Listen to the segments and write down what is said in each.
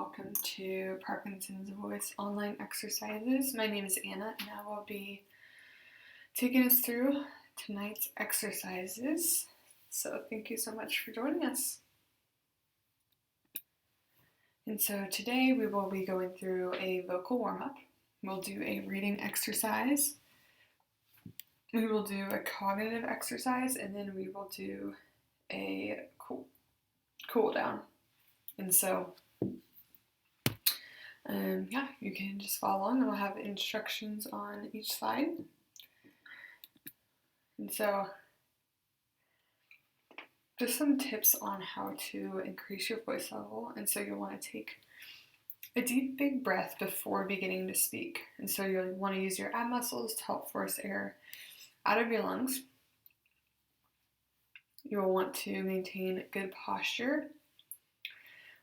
welcome to Parkinson's Voice online exercises. My name is Anna and I will be taking us through tonight's exercises. So thank you so much for joining us. And so today we will be going through a vocal warm-up. We'll do a reading exercise. We will do a cognitive exercise, and then we will do a cool down. And so you can just follow along, and we'll have instructions on each slide. And so just some tips on how to increase your voice level. And so you'll want to take a deep, big breath before beginning to speak. And so you'll want to use your ab muscles to help force air out of your lungs. You'll want to maintain good posture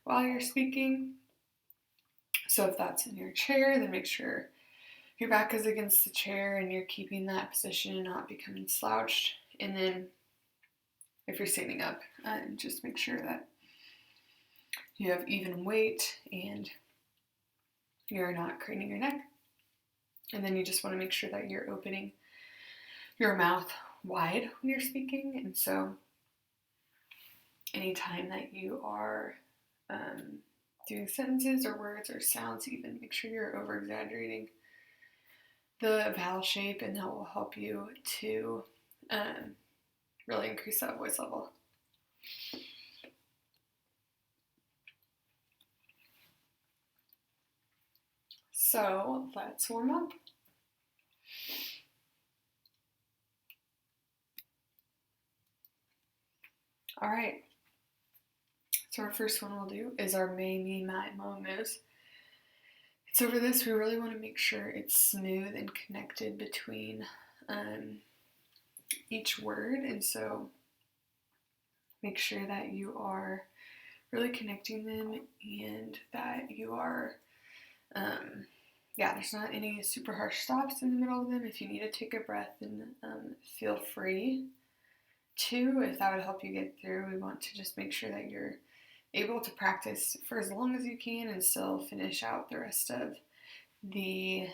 while you're speaking. So if that's in your chair, then make sure your back is against the chair and you're keeping that position and not becoming slouched. And then if you're standing up, just make sure that you have even weight and you're not craning your neck. And then you just want to make sure that you're opening your mouth wide when you're speaking. And so anytime that you are doing sentences or words or sounds, even make sure you're over exaggerating the vowel shape, and that will help you to really increase that voice level. So let's warm up. All right. So our first one we'll do is our may, me, my, mo, mo's. So for this, we really want to make sure it's smooth and connected between each word. And so make sure that you are really connecting them and that you are, there's not any super harsh stops in the middle of them. If you need to take a breath, then feel free to, if that would help you get through. We want to just make sure that you're able to practice for as long as you can and still finish out the rest of the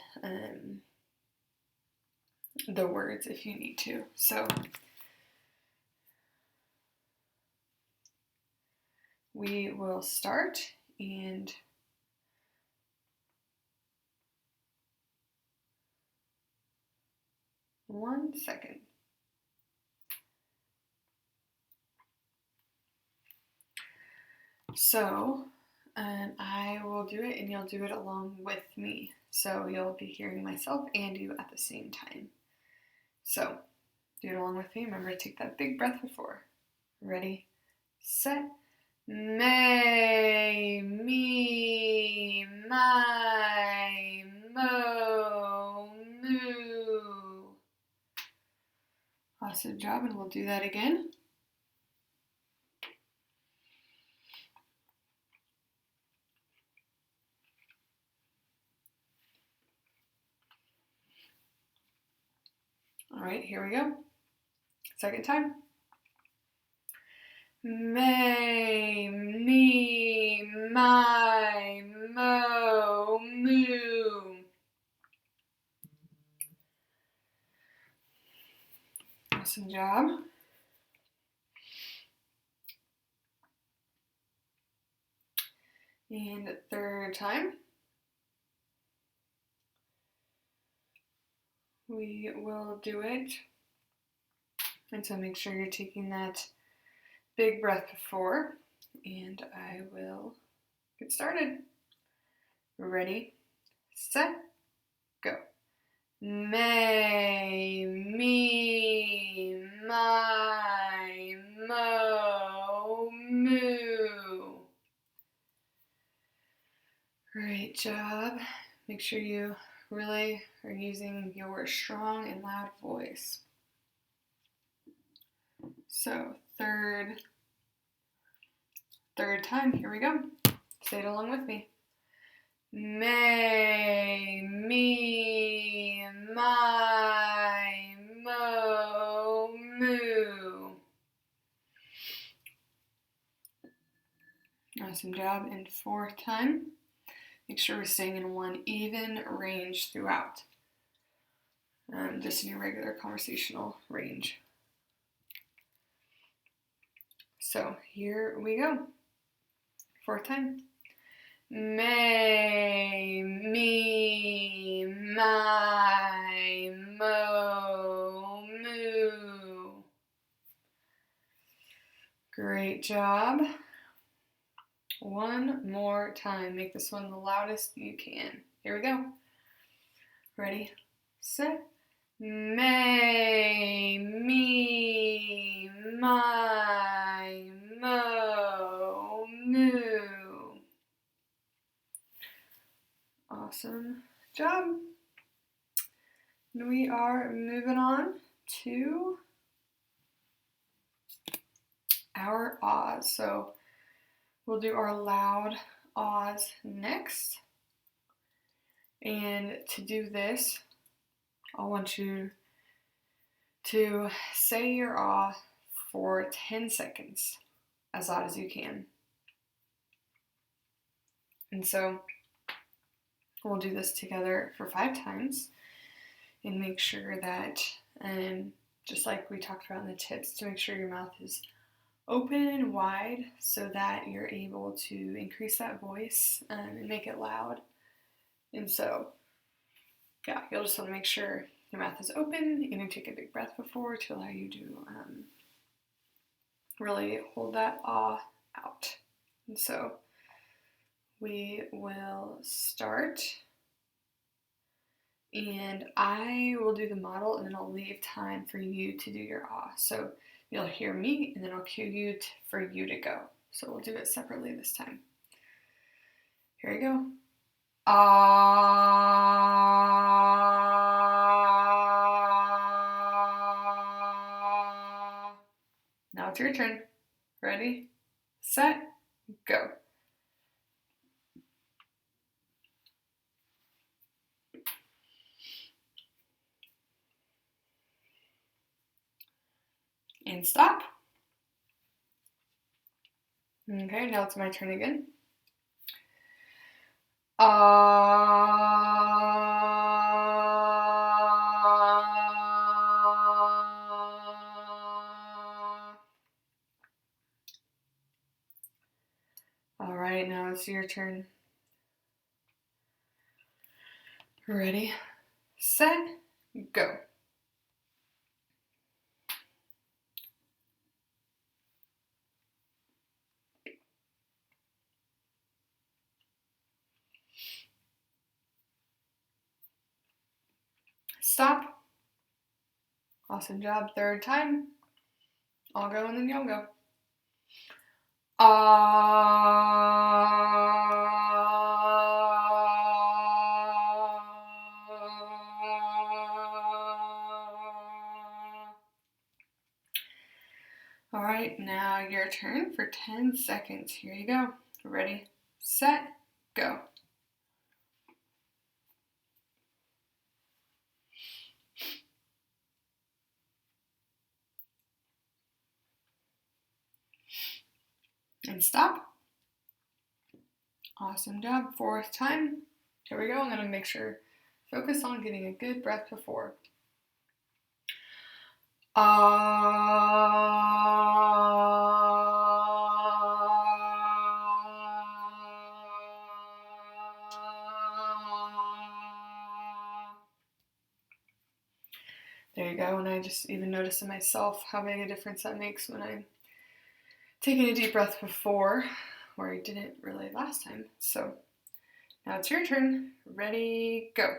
words if you need to. So we will start, and one second. So I will do it and you'll do it along with me. So you'll be hearing myself and you at the same time. So do it along with me. Remember to take that big breath before. Ready, set, may, me, my, mo, moo. Awesome job, and we'll do that again. All right, here we go. Second time. May, me, my, mo, moo. Awesome job. And third time. We will do it. And so make sure you're taking that big breath before, and I will get started. Ready, set, go. May, me, my, mo, moo. Great job. Make sure you really are using your strong and loud voice. So third time, here we go. Say it along with me. May, me, my, mo, moo. Awesome job. And fourth time. Make sure we're staying in one even range throughout, just in your regular conversational range. So here we go. 4th time. May, me, my, mo, moo. Great job. One more time. Make this one the loudest you can. Here we go. Ready, set. May, me, my, mo, moo. Awesome job. And we are moving on to our ahs. So we'll do our loud ahs next. And to do this, I want you to say your ah for 10 seconds, as loud as you can. And so we'll do this together for 5 times and make sure that, just like we talked about in the tips, to make sure your mouth is open and wide so that you're able to increase that voice and make it loud. And so, yeah, you'll just want to make sure your mouth is open. You're going to take a big breath before to allow you to really hold that ah out. And so we will start, and I will do the model, and then I'll leave time for you to do your ah. So you'll hear me, and then I'll cue you for you to go. So we'll do it separately this time. Here we go. Ah. Now it's your turn. Ready, set, go. And stop. Okay, now it's my turn again. All right, now it's your turn. Ready, set, go. Stop. Awesome job. 3rd time. I'll go and then you'll go. All right, now your turn for 10 seconds. Here you go. Ready, set, go. And stop. Awesome job. 4th time. Here we go. I'm going to make sure, focus on getting a good breath before. There you go. And I just even noticed in myself how big a difference that makes when I'm taking a deep breath before, where I didn't really last time. So now it's your turn. Ready, go.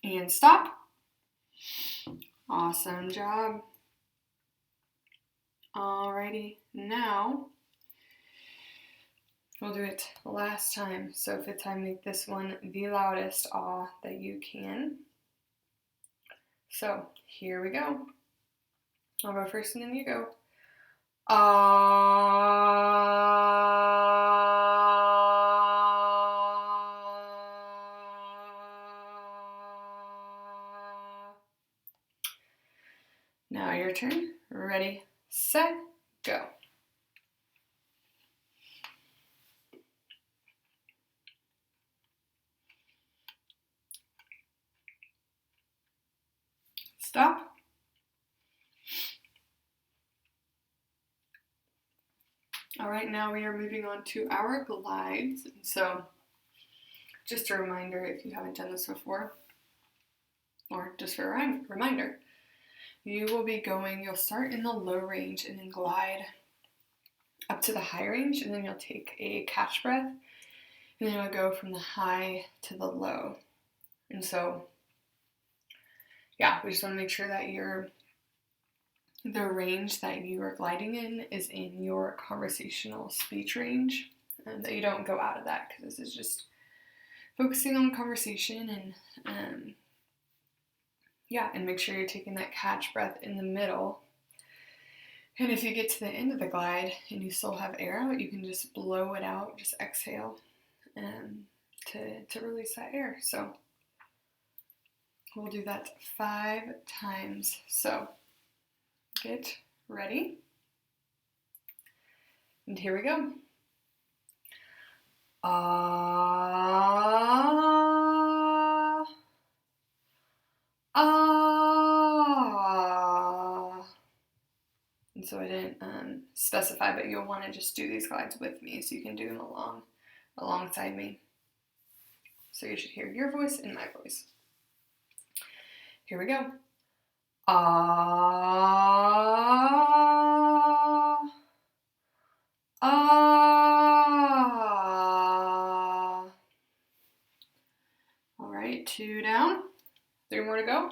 And stop. Awesome job. Alrighty, now we'll do it last time. So 5th time, make this one the loudest ah that you can. So here we go. I'll go first and then you go. Now your turn. Ready, set, go. Stop. All right, now we are moving on to our glides. So just a reminder, if you haven't done this before, or just for a reminder, you will be going, you'll start in the low range and then glide up to the high range, and then you'll take a catch breath, and then you'll go from the high to the low. And so, yeah, we just want to make sure that the range that you are gliding in is in your conversational speech range, and that you don't go out of that, because this is just focusing on conversation. And and make sure you're taking that catch breath in the middle. And if you get to the end of the glide and you still have air out, you can just blow it out, just exhale to release that air. So we'll do that 5 times. So get ready. And here we go. Ah, ah. And so I didn't specify, but you'll want to just do these glides with me, so you can do them alongside me. So you should hear your voice and my voice. Here we go. Ah, ah. All right, 2 down, 3 more to go.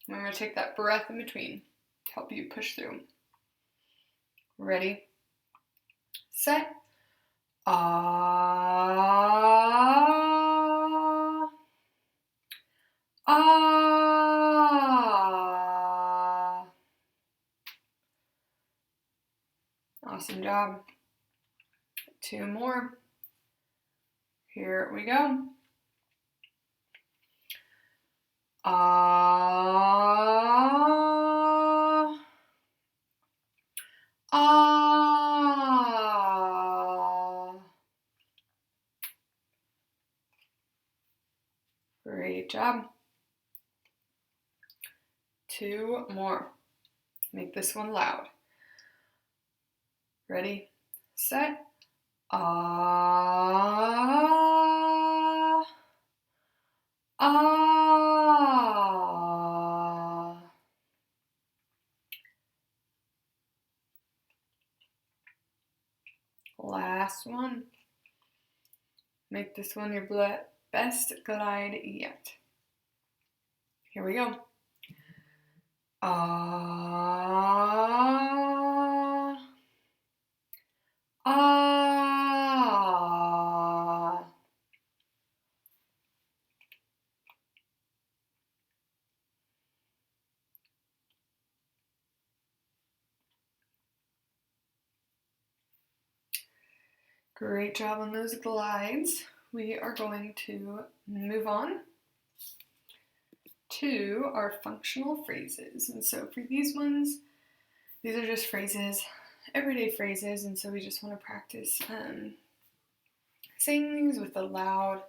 And we're going to take that breath in between to help you push through. Ready, set, ah, ah. Awesome job. 2 more. Here we go. Ah, ah. Great job. 2 more. Make this one loud. Ready, set, ah, ah. Last one. Make this one your best glide yet. Here we go. Ah, ah. Great job on those glides. We are going to move on to our functional phrases. And so for these ones, these are just phrases, everyday phrases, and so we just want to practice saying these with a loud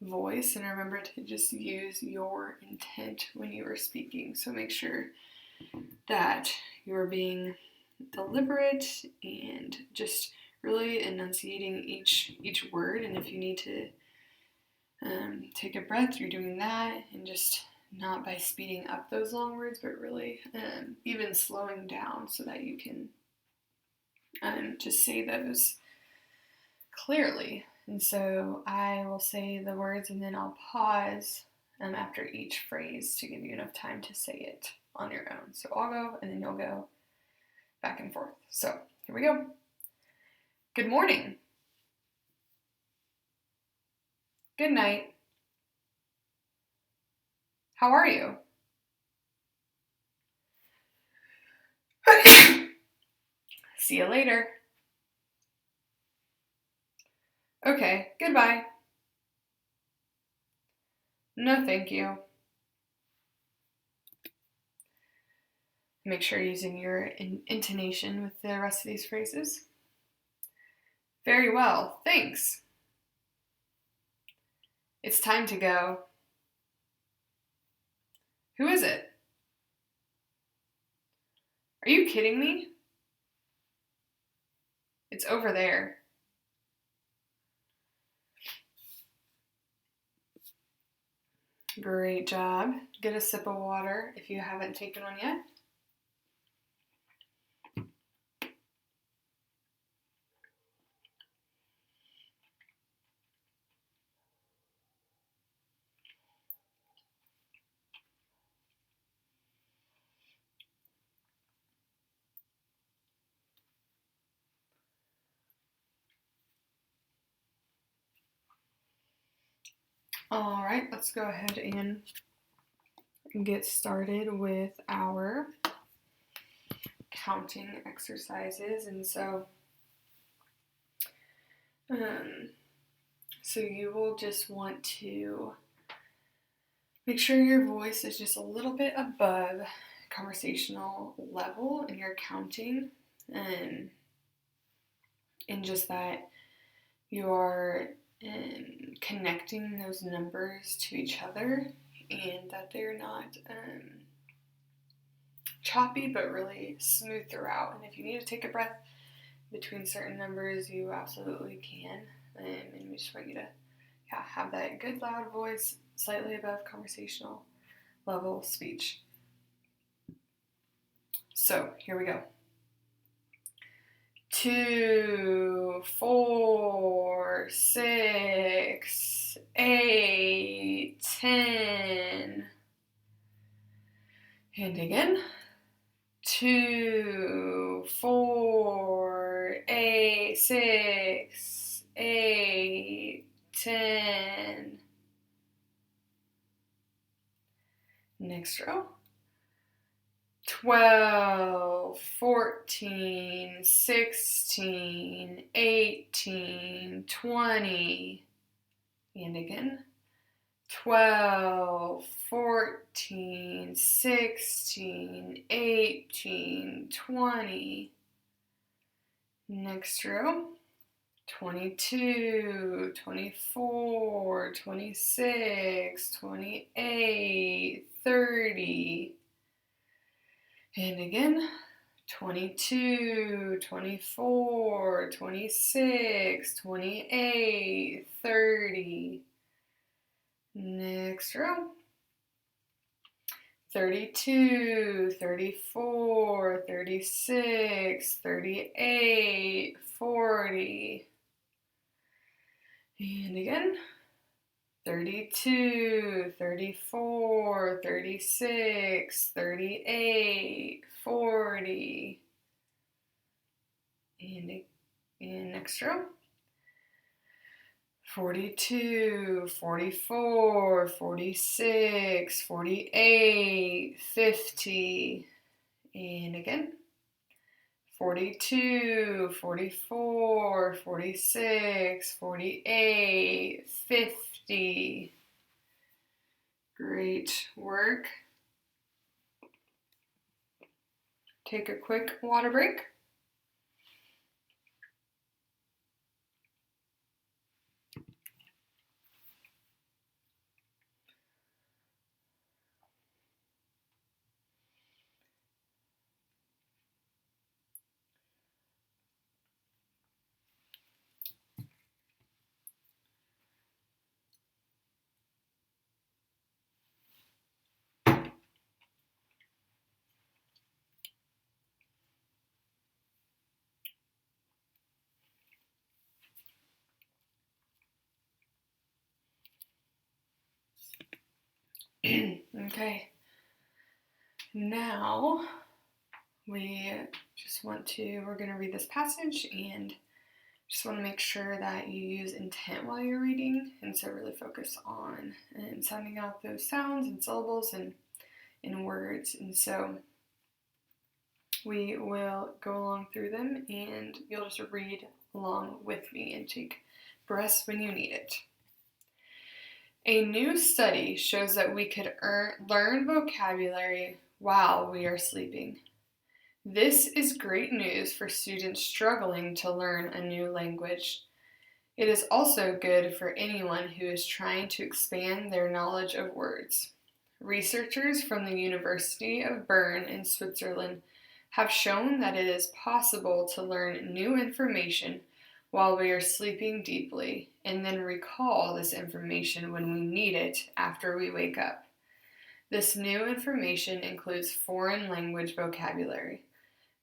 voice, and remember to just use your intent when you are speaking. So make sure that you're being deliberate and just really enunciating each word. And if you need to take a breath, you're doing that, and just not by speeding up those long words, but really even slowing down so that you can just say those clearly. And so I will say the words and then I'll pause after each phrase to give you enough time to say it on your own. So I'll go and then you'll go back and forth. So here we go. Good morning. Good night. How are you? See you later. Okay, goodbye. No, thank you. Make sure you're using your intonation with the rest of these phrases. Very well, thanks. It's time to go. Who is it? Are you kidding me? It's over there. Great job. Get a sip of water if you haven't taken one yet. All right, let's go ahead and get started with our counting exercises. And so you will just want to make sure your voice is just a little bit above conversational level in your counting, and just that you are connecting those numbers to each other, and that they're not choppy but really smooth throughout. And if you need to take a breath between certain numbers, you absolutely can. And we just want you to have that good loud voice slightly above conversational level speech. So here we go. 2, 4, 6, 8, 10. And again. 2, 4, 8, 6, 8, 10. Next row. 12, 14, 16, 18, 20. And again. 12, 14, 16, 18, 20. Next row. 22, 24, 26, 28, 30. And again, 22, 24, 26, 28, 30. Next row. 32, 34, 36, 38, 40. And again. 32, 34, 36, 38, 40. And next row. 42, 44, 46, 48, 50. And again. 42, 44, 46, 48, 50. Great work. Take a quick water break. Okay, now we're going to read this passage, and just want to make sure that you use intent while you're reading, and so really focus on sounding out those sounds and syllables and words. And so we will go along through them, and you'll just read along with me and take breaths when you need it. A new study shows that we could learn vocabulary while we are sleeping. This is great news for students struggling to learn a new language. It is also good for anyone who is trying to expand their knowledge of words. Researchers from the University of Bern in Switzerland have shown that it is possible to learn new information while we are sleeping deeply and then recall this information when we need it after we wake up. This new information includes foreign language vocabulary.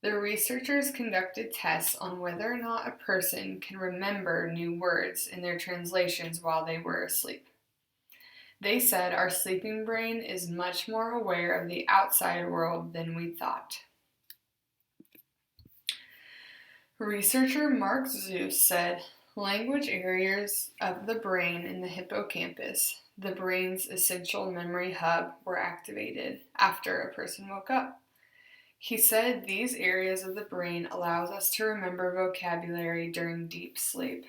The researchers conducted tests on whether or not a person can remember new words in their translations while they were asleep. They said our sleeping brain is much more aware of the outside world than we thought. Researcher Mark Zeus said language areas of the brain in the hippocampus, the brain's essential memory hub, were activated after a person woke up. He said these areas of the brain allows us to remember vocabulary during deep sleep.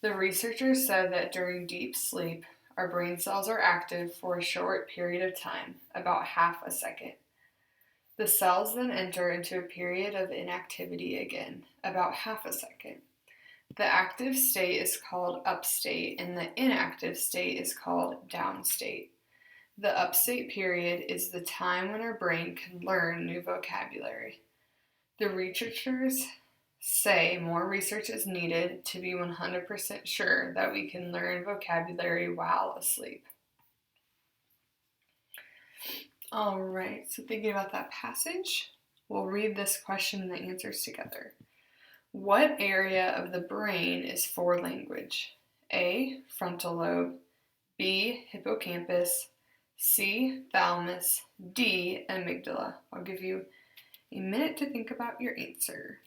The researchers said that during deep sleep, our brain cells are active for a short period of time, about half a second. The cells then enter into a period of inactivity again, about half a second. The active state is called upstate, and the inactive state is called downstate. The upstate period is the time when our brain can learn new vocabulary. The researchers say more research is needed to be 100% sure that we can learn vocabulary while asleep. All right, so thinking about that passage, we'll read this question and the answers together. What area of the brain is for language? A, frontal lobe, B, hippocampus, C, thalamus, D, amygdala. I'll give you a minute to think about your answer.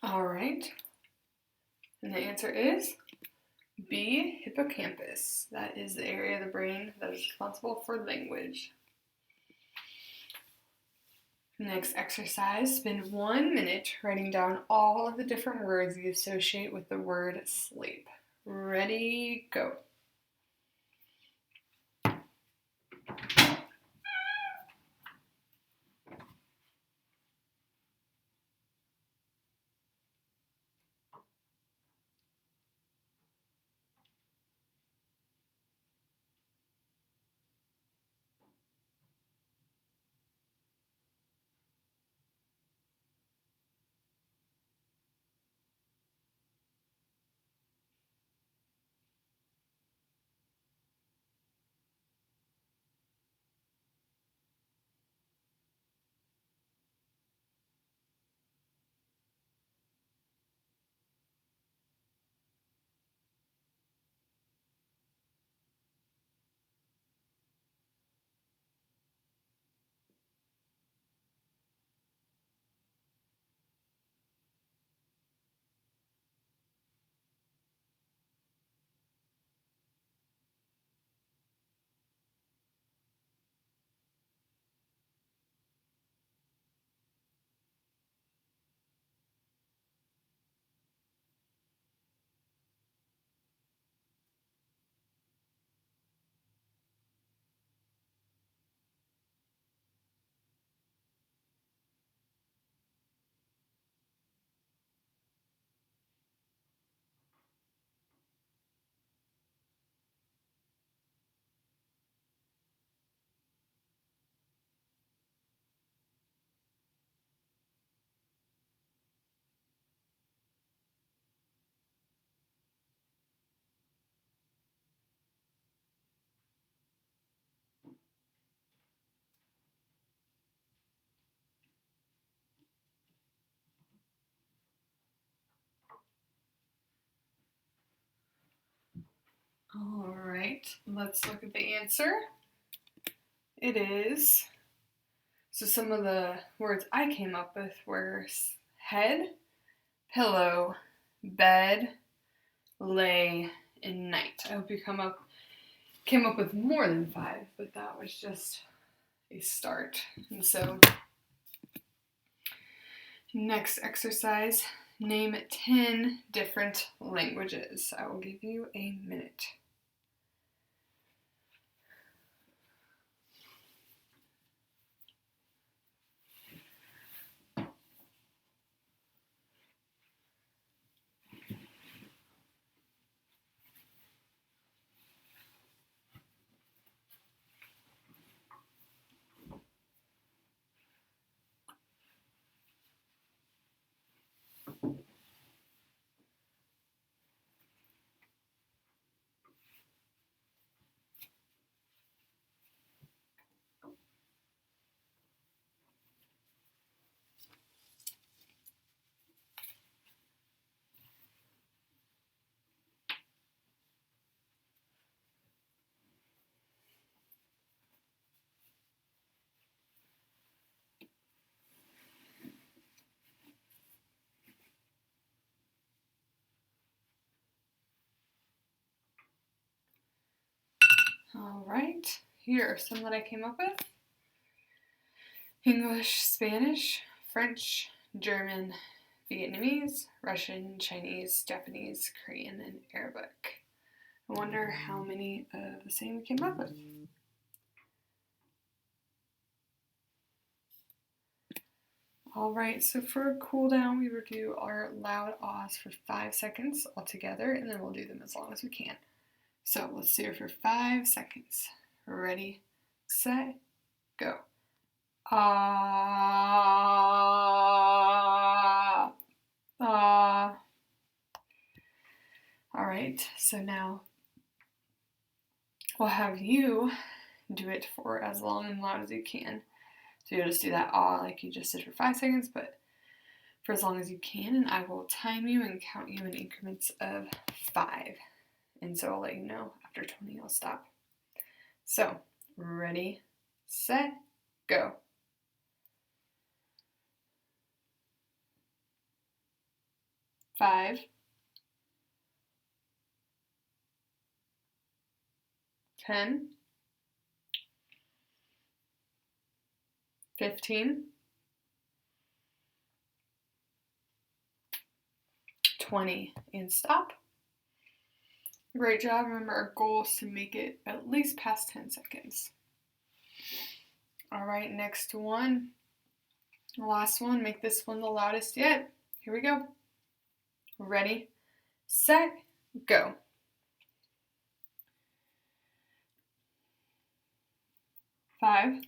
All right, and the answer is B, hippocampus. That is the area of the brain that is responsible for language. Next exercise, spend 1 minute writing down all of the different words you associate with the word sleep. Ready, go. All right, let's look at the answer. It is, so some of the words I came up with were head, pillow, bed, lay, and night. I hope you came up with more than 5, but that was just a start. And so, next exercise, name 10 different languages. I will give you a minute. All right, here are some that I came up with. English, Spanish, French, German, Vietnamese, Russian, Chinese, Japanese, Korean, and Arabic. I wonder how many of the same we came up with. All right, so for a cool down, we will do our loud ahs for 5 seconds all together, and then we'll do them as long as we can. So let's do it for 5 seconds. Ready, set, go. Ah, ah. All right, so now we'll have you do it for as long and loud as you can. So you'll just do that ah like you just did for 5 seconds, but for as long as you can, and I will time you and count you in increments of 5. And so I'll let you know after 20, I'll stop. So, ready, set, go. 5, 10, 15, 20, and stop. Great job. Remember, our goal is to make it at least past 10 seconds. All right, next one. The last one. Make this one the loudest yet. Here we go. Ready, set, go. 5,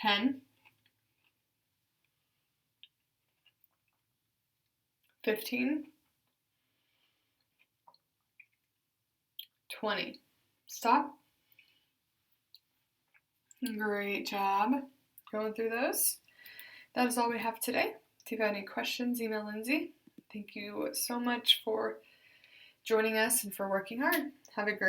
10, 15, 20. Stop. Great job going through those. That is all we have today. If you have any questions, email Lindsay. Thank you so much for joining us and for working hard. Have a great